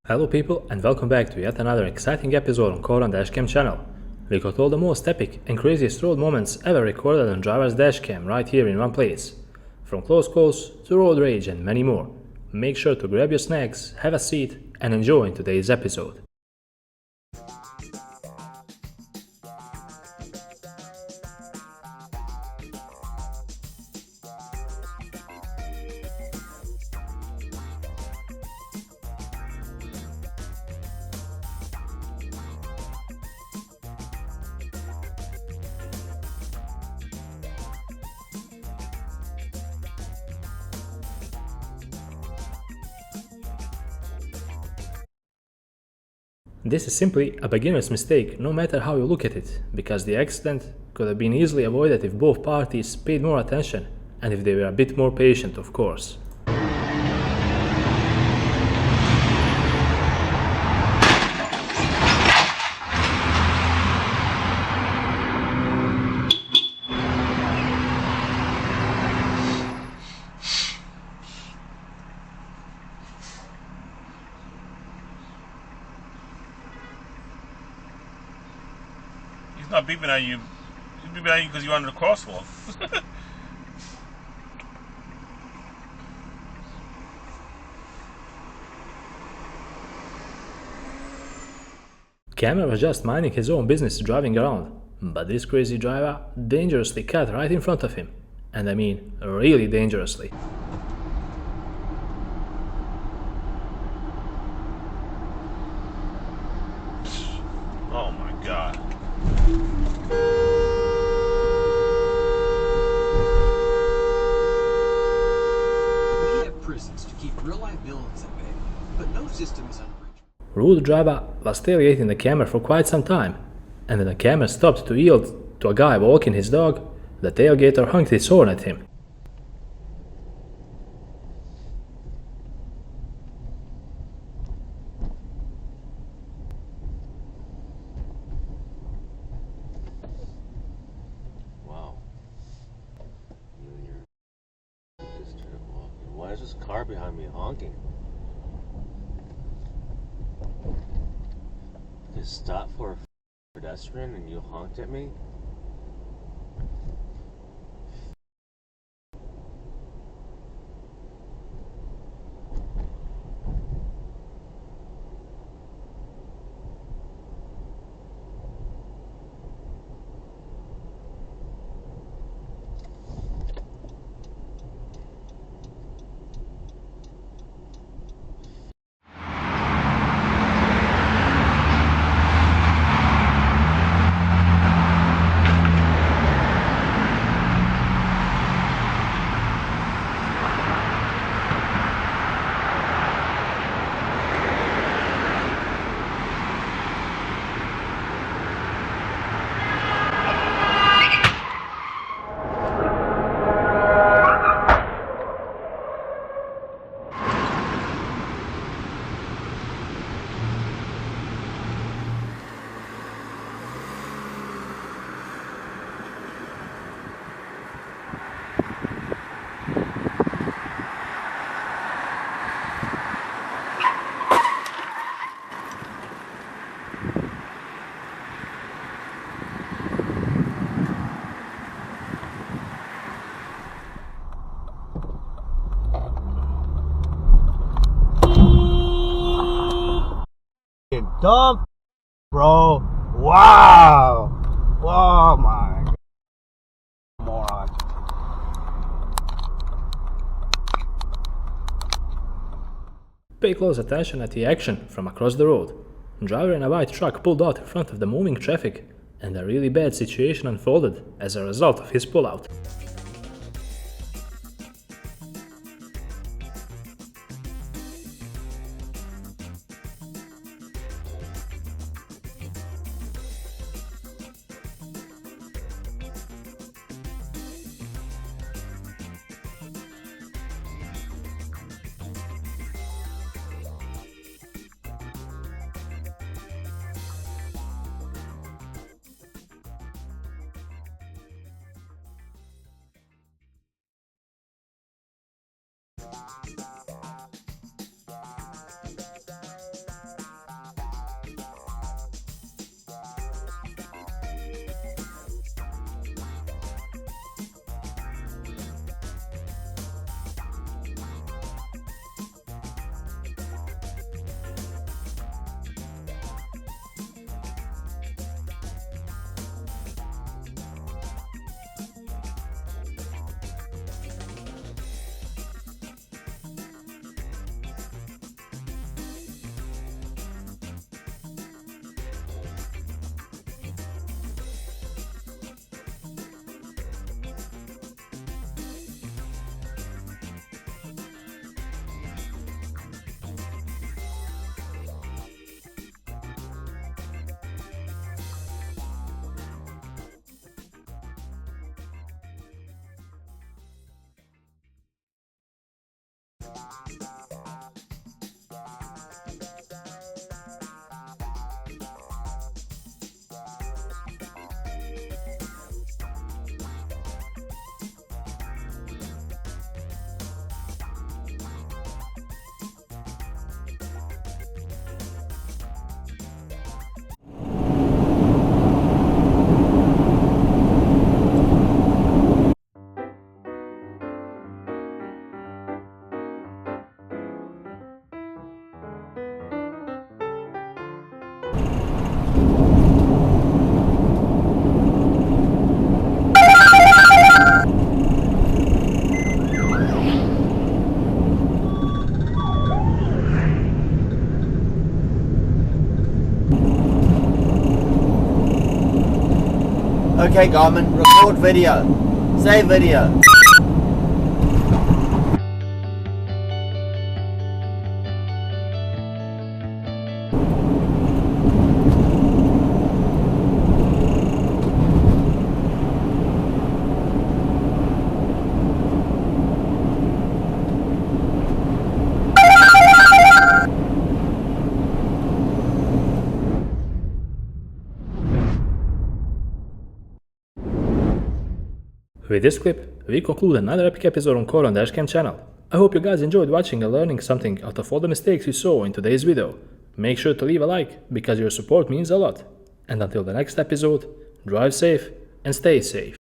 Hello people and welcome back to yet another exciting episode on NewYorkDashCam channel. We got all the most epic and craziest road moments ever recorded on driver's dashcam right here in one place. From close calls to road rage and many more. Make sure to grab your snacks, have a seat and enjoy today's episode. This is simply a beginner's mistake no matter how you look at it, because the accident could have been easily avoided if both parties paid more attention and if they were a bit more patient, of course. He's not beeping at you. He's beeping at you because you're under the crosswalk. Cameron was just minding his own business driving around, but this crazy driver dangerously cut right in front of him. And I mean, really dangerously. Oh my god. We have prisons to keep real life villains at bay, but no system is unbreachable. Rude driver was tailgating the camera for quite some time, and when the camera stopped to yield to a guy walking his dog, the tailgater honked his horn at him. Wow. You and your just started walking. Why is this car behind me honking? You stopped for a pedestrian and you honked at me? Dump, bro. Wow. Oh my moron. Pay close attention at the action from across the road. A driver in a white truck pulled out in front of the moving traffic, and a really bad situation unfolded as a result of his pullout. Okay, Garmin, record video. Save video. With this clip, we conclude another epic episode on NewYorkDashCam channel. I hope you guys enjoyed watching and learning something out of all the mistakes you saw in today's video. Make sure to leave a like, because your support means a lot. And until the next episode, drive safe and stay safe.